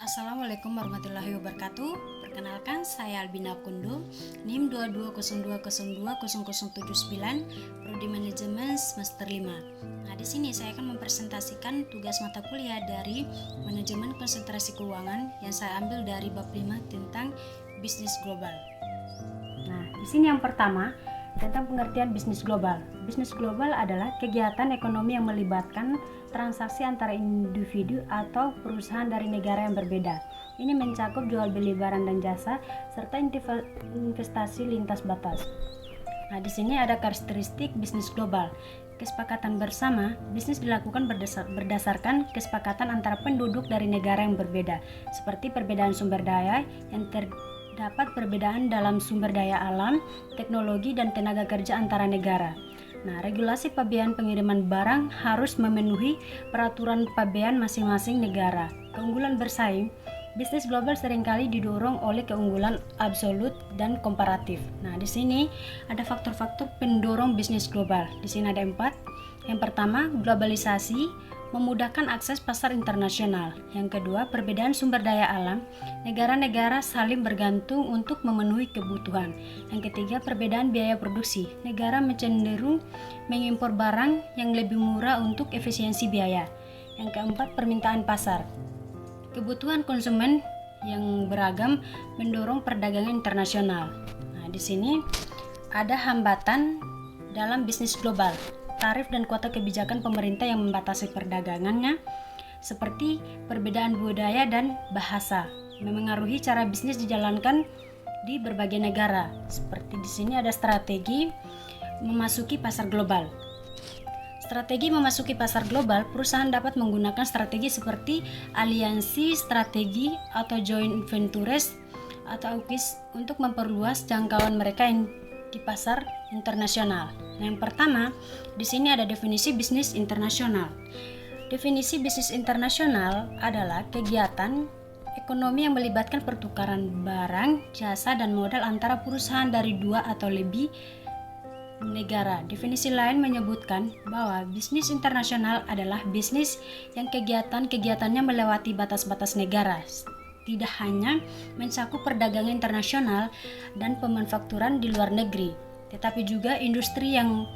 Assalamualaikum warahmatullahi wabarakatuh. Perkenalkan, saya Albina Kundo, NIM 2202020079, Prodi Manajemen semester 5. Nah, di sini saya akan mempresentasikan tugas mata kuliah dari Manajemen Konsentrasi Keuangan yang saya ambil dari bab 5 tentang bisnis global. Nah, di sini yang pertama tentang pengertian bisnis global. Bisnis global adalah kegiatan ekonomi yang melibatkan transaksi antara individu atau perusahaan dari negara yang berbeda. Ini mencakup jual beli barang dan jasa serta investasi lintas batas. Nah, di sini ada karakteristik bisnis global. Kesepakatan bersama, bisnis dilakukan berdasarkan kesepakatan antara penduduk dari negara yang berbeda, seperti perbedaan sumber daya yang terdapat perbedaan dalam sumber daya alam, teknologi, dan tenaga kerja antara negara. Nah, regulasi pabean pengiriman barang harus memenuhi peraturan pabean masing-masing negara. Keunggulan bersaing, bisnis global seringkali didorong oleh keunggulan absolut dan komparatif. Nah, di sini ada faktor-faktor pendorong bisnis global. Di sini ada 4. Yang pertama, globalisasi memudahkan akses pasar internasional. Yang kedua, perbedaan sumber daya alam. Negara-negara saling bergantung untuk memenuhi kebutuhan. Yang ketiga, perbedaan biaya produksi. Negara cenderung mengimpor barang yang lebih murah untuk efisiensi biaya. Yang keempat, permintaan pasar. Kebutuhan konsumen yang beragam mendorong perdagangan internasional. Nah, di sini ada hambatan dalam bisnis global. Tarif dan kuota kebijakan pemerintah yang membatasi perdagangannya, seperti perbedaan budaya dan bahasa, memengaruhi cara bisnis dijalankan di berbagai negara. Seperti di sini ada strategi memasuki pasar global. Strategi memasuki pasar global, perusahaan dapat menggunakan strategi seperti aliansi strategi atau joint ventures atau AUKUS untuk memperluas jangkauan mereka di pasar internasional. Nah, yang pertama, di sini ada definisi bisnis internasional. Definisi bisnis internasional adalah kegiatan ekonomi yang melibatkan pertukaran barang, jasa, dan modal antara perusahaan dari 2 atau lebih negara. Definisi lain menyebutkan bahwa bisnis internasional adalah bisnis yang kegiatan-kegiatannya melewati batas-batas negara, tidak hanya mencakup perdagangan internasional dan pemanufakturan di luar negeri, tetapi juga industri yang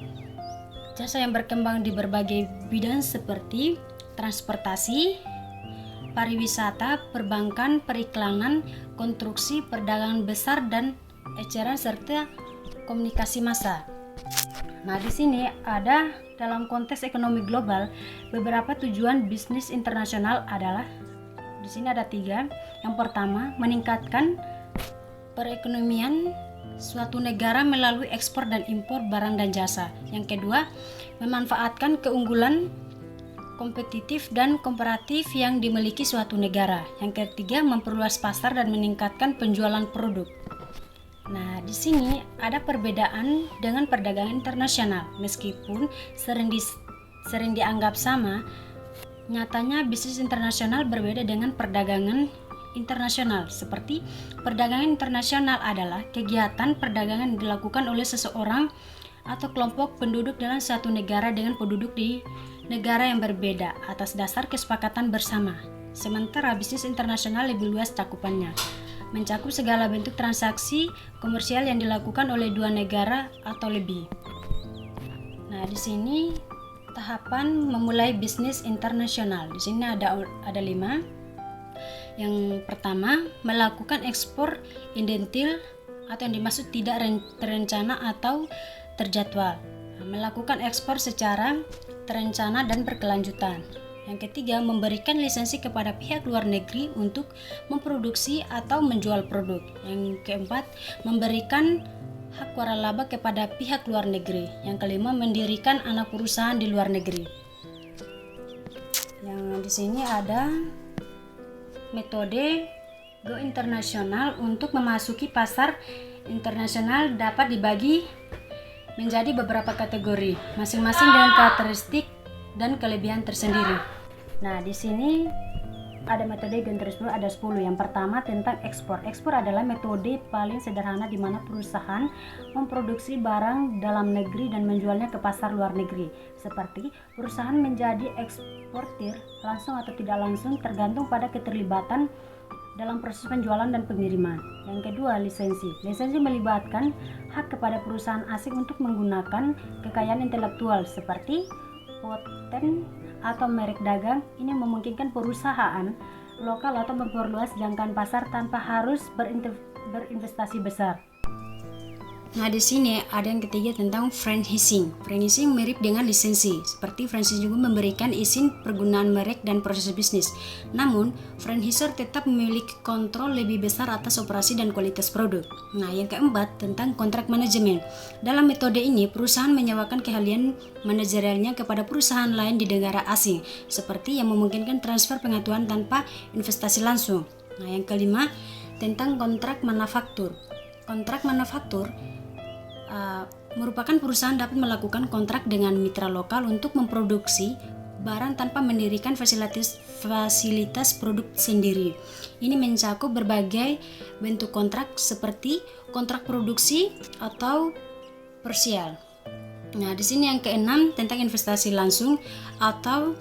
jasa yang berkembang di berbagai bidang seperti transportasi, pariwisata, perbankan, periklanan, konstruksi, perdagangan besar dan eceran serta komunikasi massa. Nah, di sini ada dalam konteks ekonomi global, beberapa tujuan bisnis internasional adalah di sini ada 3. Yang pertama, meningkatkan perekonomian suatu negara melalui ekspor dan impor barang dan jasa. Yang kedua, memanfaatkan keunggulan kompetitif dan komparatif yang dimiliki suatu negara. Yang ketiga, memperluas pasar dan meningkatkan penjualan produk. Nah, di sini ada perbedaan dengan perdagangan internasional. Meskipun sering dianggap sama, nyatanya bisnis internasional berbeda dengan perdagangan internasional. Seperti perdagangan internasional adalah kegiatan perdagangan yang dilakukan oleh seseorang atau kelompok penduduk dalam satu negara dengan penduduk di negara yang berbeda atas dasar kesepakatan bersama. Sementara bisnis internasional lebih luas cakupannya, mencakup segala bentuk transaksi komersial yang dilakukan oleh 2 negara atau lebih. Nah, di sini tahapan memulai bisnis internasional. Di sini ada 5. Yang pertama, melakukan ekspor identil atau yang dimaksud tidak terencana atau terjadwal. Nah, melakukan ekspor secara terencana dan berkelanjutan. Yang ketiga, memberikan lisensi kepada pihak luar negeri untuk memproduksi atau menjual produk. Yang keempat, memberikan hak waralaba kepada pihak luar negeri. Yang kelima, mendirikan anak perusahaan di luar negeri. Yang di sini ada metode go internasional. Untuk memasuki pasar internasional dapat dibagi menjadi beberapa kategori, masing-masing dengan karakteristik dan kelebihan tersendiri. Nah, di sini ada metode yang tersebut ada 10. Yang pertama tentang ekspor. Ekspor adalah metode paling sederhana di mana perusahaan memproduksi barang dalam negeri dan menjualnya ke pasar luar negeri. Seperti perusahaan menjadi eksportir langsung atau tidak langsung tergantung pada keterlibatan dalam proses penjualan dan pengiriman. Yang kedua, lisensi. Lisensi melibatkan hak kepada perusahaan asing untuk menggunakan kekayaan intelektual seperti paten atau merek dagang. Ini memungkinkan perusahaan lokal atau memperluas jangkauan pasar tanpa harus berinvestasi besar. Nah, di sini ada yang ketiga tentang franchising. Franchising mirip dengan lisensi, seperti franchising juga memberikan izin pergunaan merek dan proses bisnis. Namun, franchisor tetap memiliki kontrol lebih besar atas operasi dan kualitas produk. Nah, yang keempat tentang kontrak manajemen. Dalam metode ini, perusahaan menyewakan keahlian manajerialnya kepada perusahaan lain di negara asing, seperti yang memungkinkan transfer pengetahuan tanpa investasi langsung. Nah, yang kelima tentang kontrak manufaktur. Kontrak manufaktur merupakan perusahaan dapat melakukan kontrak dengan mitra lokal untuk memproduksi barang tanpa mendirikan fasilitas produk sendiri. Ini mencakup berbagai bentuk kontrak seperti kontrak produksi atau parsial. Nah, di sini yang keenam tentang investasi langsung atau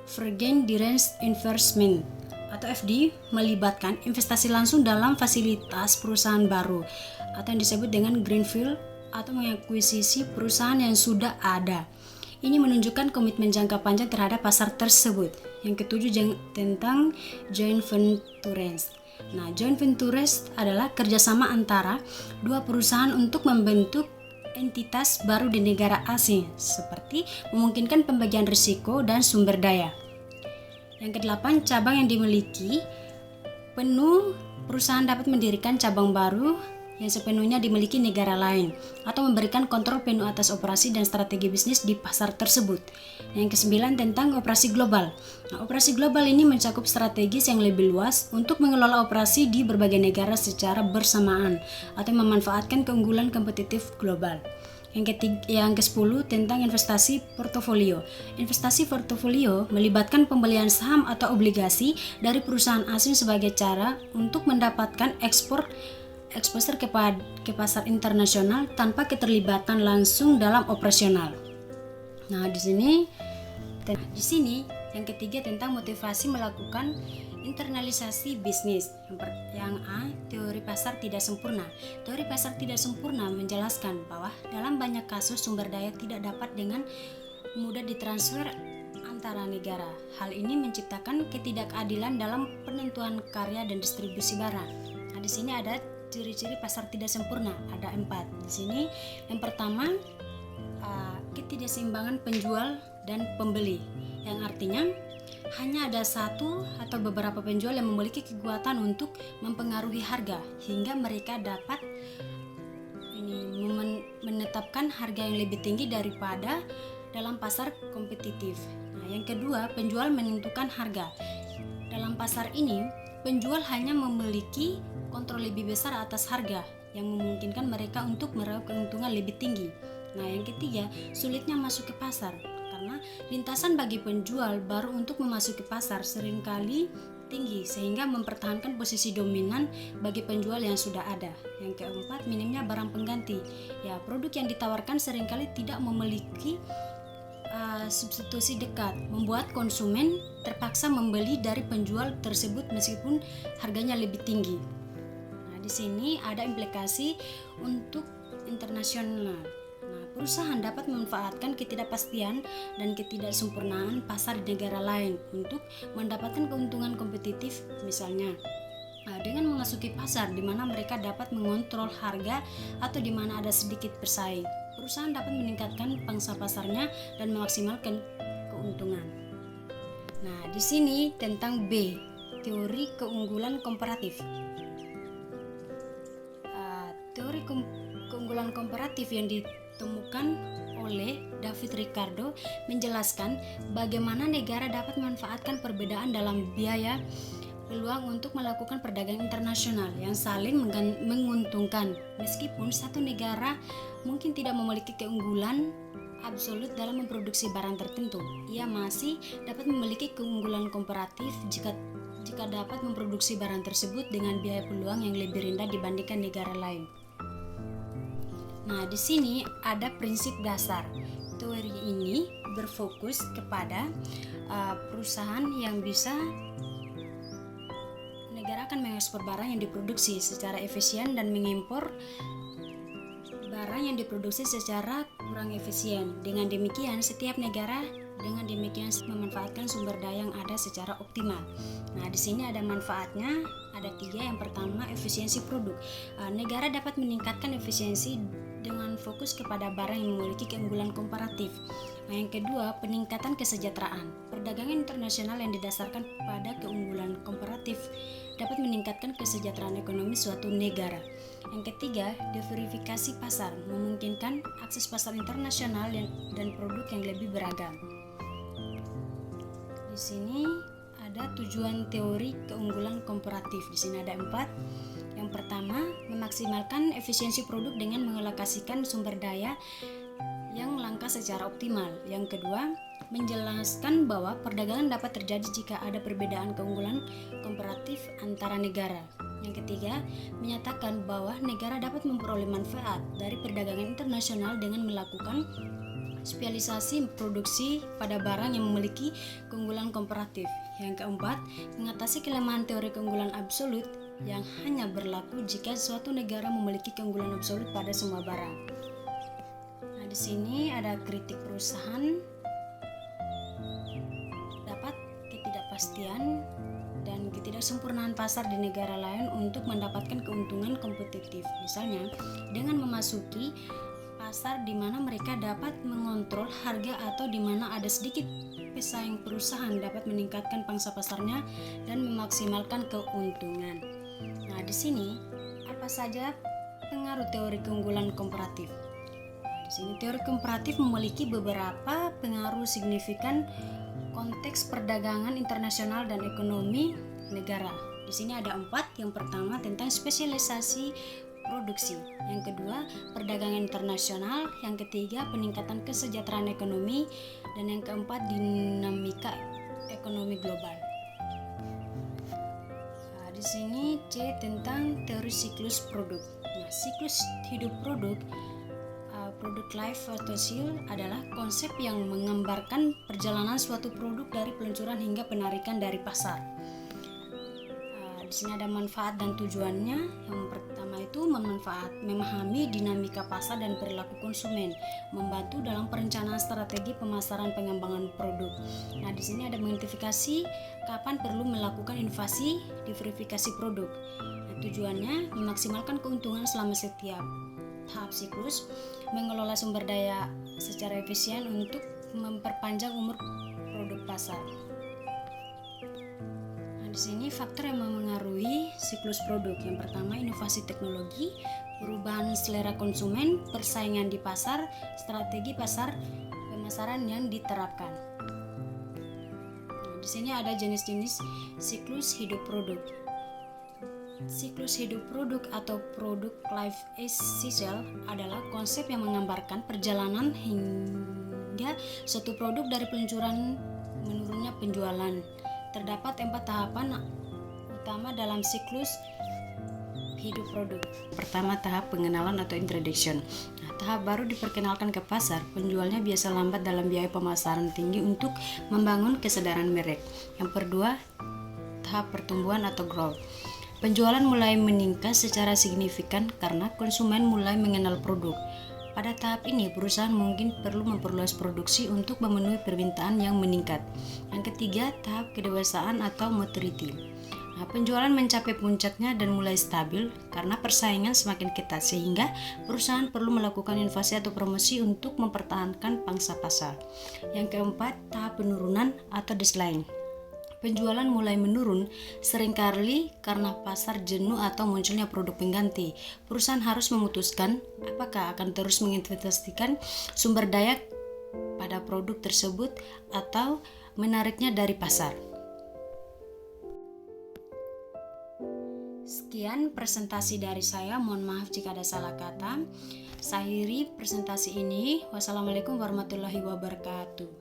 Foreign Direct Investment atau FD melibatkan investasi langsung dalam fasilitas perusahaan baru atau yang disebut dengan greenfield atau mengakuisisi perusahaan yang sudah ada. Ini menunjukkan komitmen jangka panjang terhadap pasar tersebut. Yang ketujuh tentang joint ventures. Nah, joint ventures adalah kerjasama antara dua perusahaan untuk membentuk entitas baru di negara asing, seperti memungkinkan pembagian risiko dan sumber daya. Yang kedelapan, cabang yang dimiliki penuh. Perusahaan dapat mendirikan cabang baru yang sepenuhnya dimiliki negara lain atau memberikan kontrol penuh atas operasi dan strategi bisnis di pasar tersebut. Yang kesembilan tentang operasi global. Nah, operasi global ini mencakup strategis yang lebih luas untuk mengelola operasi di berbagai negara secara bersamaan atau memanfaatkan keunggulan kompetitif global. Yang ke-10 tentang investasi portofolio. Investasi portofolio melibatkan pembelian saham atau obligasi dari perusahaan asing sebagai cara untuk mendapatkan exposure ke pasar internasional tanpa keterlibatan langsung dalam operasional. Nah, di sini yang ketiga tentang motivasi melakukan internalisasi bisnis. Yang A, teori pasar tidak sempurna. Teori pasar tidak sempurna menjelaskan bahwa dalam banyak kasus sumber daya tidak dapat dengan mudah ditransfer antara negara. Hal ini menciptakan ketidakadilan dalam penentuan karya dan distribusi barang. Nah, di sini ada ciri-ciri pasar tidak sempurna, ada 4. Di sini yang pertama, ketidakseimbangan penjual dan pembeli, yang artinya hanya ada satu atau beberapa penjual yang memiliki kekuatan untuk mempengaruhi harga hingga mereka dapat menetapkan harga yang lebih tinggi daripada dalam pasar kompetitif. Nah, yang kedua, penjual menentukan harga. Dalam pasar ini, penjual hanya memiliki kontrol lebih besar atas harga yang memungkinkan mereka untuk meraup keuntungan lebih tinggi. Nah, yang ketiga, sulitnya masuk ke pasar karena lintasan bagi penjual baru untuk memasuki pasar seringkali tinggi sehingga mempertahankan posisi dominan bagi penjual yang sudah ada. Yang keempat, minimnya barang pengganti. Ya, produk yang ditawarkan seringkali tidak memiliki substitusi dekat, membuat konsumen terpaksa membeli dari penjual tersebut meskipun harganya lebih tinggi. Nah, di sini ada implikasi untuk internasional. Nah, perusahaan dapat memanfaatkan ketidakpastian dan ketidaksempurnaan pasar di negara lain untuk mendapatkan keuntungan kompetitif, misalnya dengan memasuki pasar di mana mereka dapat mengontrol harga atau di mana ada sedikit bersaing. Perusahaan dapat meningkatkan pangsa pasarnya dan memaksimalkan keuntungan. Nah, di sini tentang B, teori keunggulan komparatif. Teori keunggulan komparatif yang ditemukan oleh David Ricardo menjelaskan bagaimana negara dapat memanfaatkan perbedaan dalam biaya peluang untuk melakukan perdagangan internasional yang saling menguntungkan. Meskipun satu negara mungkin tidak memiliki keunggulan absolut dalam memproduksi barang tertentu. Ia masih dapat memiliki keunggulan komparatif jika dapat memproduksi barang tersebut dengan biaya peluang yang lebih rendah dibandingkan negara lain. Nah, di sini ada prinsip dasar. Teori ini berfokus kepada perusahaan yang bisa negara akan mengekspor barang yang diproduksi secara efisien dan mengimpor barang yang diproduksi secara kurang efisien. Dengan demikian, setiap negara memanfaatkan sumber daya yang ada secara optimal. Nah, di sini ada manfaatnya, ada 3. Yang pertama, efisiensi produk. Negara dapat meningkatkan efisiensi dengan fokus kepada barang yang memiliki keunggulan komparatif. Nah, yang kedua, peningkatan kesejahteraan. Perdagangan internasional yang didasarkan pada keunggulan komparatif dapat meningkatkan kesejahteraan ekonomi suatu negara. Yang ketiga, diversifikasi pasar, memungkinkan akses pasar internasional dan produk yang lebih beragam. Di sini ada tujuan teori keunggulan komparatif. Di sini ada 4. Yang pertama, memaksimalkan efisiensi produk dengan mengalokasikan sumber daya yang langka secara optimal. Yang kedua, menjelaskan bahwa perdagangan dapat terjadi jika ada perbedaan keunggulan komparatif antara negara. Yang ketiga, menyatakan bahwa negara dapat memperoleh manfaat dari perdagangan internasional dengan melakukan spesialisasi produksi pada barang yang memiliki keunggulan komparatif. Yang keempat, mengatasi kelemahan teori keunggulan absolut yang hanya berlaku jika suatu negara memiliki keunggulan absolut pada semua barang. Nah, di sini ada kritik perusahaan, dapat ketidakpastian dan ketidaksempurnaan pasar di negara lain untuk mendapatkan keuntungan kompetitif. Misalnya, dengan memasuki pasar di mana mereka dapat mengontrol harga atau di mana ada sedikit pesaing, perusahaan dapat meningkatkan pangsa pasarnya dan memaksimalkan keuntungan. Nah, di sini apa saja pengaruh teori keunggulan komparatif? Di sini teori komparatif memiliki beberapa pengaruh signifikan konteks perdagangan internasional dan ekonomi negara. Di sini ada 4. Yang pertama, tentang spesialisasi produksi. Yang kedua, perdagangan internasional. Yang ketiga, peningkatan kesejahteraan ekonomi. Dan yang keempat, dinamika ekonomi global. Nah, di sini C tentang teori siklus produk. Nah, siklus hidup produk, product life cycle adalah konsep yang menggambarkan perjalanan suatu produk dari peluncuran hingga penarikan dari pasar. Di sini ada manfaat dan tujuannya. Yang pertama itu memahami dinamika pasar dan perilaku konsumen, membantu dalam perencanaan strategi pemasaran pengembangan produk. Nah, di sini ada mengidentifikasi kapan perlu melakukan inovasi, diversifikasi produk. Nah, tujuannya memaksimalkan keuntungan selama setiap tahap siklus, mengelola sumber daya secara efisien untuk memperpanjang umur produk pasar. Nah, di sini faktor yang memengaruhi siklus produk. Yang pertama, inovasi teknologi, perubahan selera konsumen, persaingan di pasar, strategi pasar pemasaran yang diterapkan. Nah, di sini ada jenis-jenis siklus hidup produk. Siklus hidup produk atau product life cycle adalah konsep yang menggambarkan perjalanan hingga suatu produk dari peluncuran menurunnya penjualan. Terdapat 4 tahapan utama dalam siklus hidup produk. Pertama, tahap pengenalan atau introduction. Nah, tahap baru diperkenalkan ke pasar. Penjualnya biasa lambat dalam biaya pemasaran tinggi untuk membangun kesadaran merek. Yang kedua, tahap pertumbuhan atau growth. Penjualan mulai meningkat secara signifikan karena konsumen mulai mengenal produk. Pada tahap ini, perusahaan mungkin perlu memperluas produksi untuk memenuhi permintaan yang meningkat. Yang ketiga, tahap kedewasaan atau maturity. Nah, penjualan mencapai puncaknya dan mulai stabil karena persaingan semakin ketat sehingga perusahaan perlu melakukan inovasi atau promosi untuk mempertahankan pangsa pasar. Yang keempat, tahap penurunan atau decline. Penjualan mulai menurun seringkali karena pasar jenuh atau munculnya produk pengganti. Perusahaan harus memutuskan apakah akan terus menginvestasikan sumber daya pada produk tersebut atau menariknya dari pasar. Sekian presentasi dari saya, mohon maaf jika ada salah kata. Saya akhiri presentasi ini. Wassalamualaikum warahmatullahi wabarakatuh.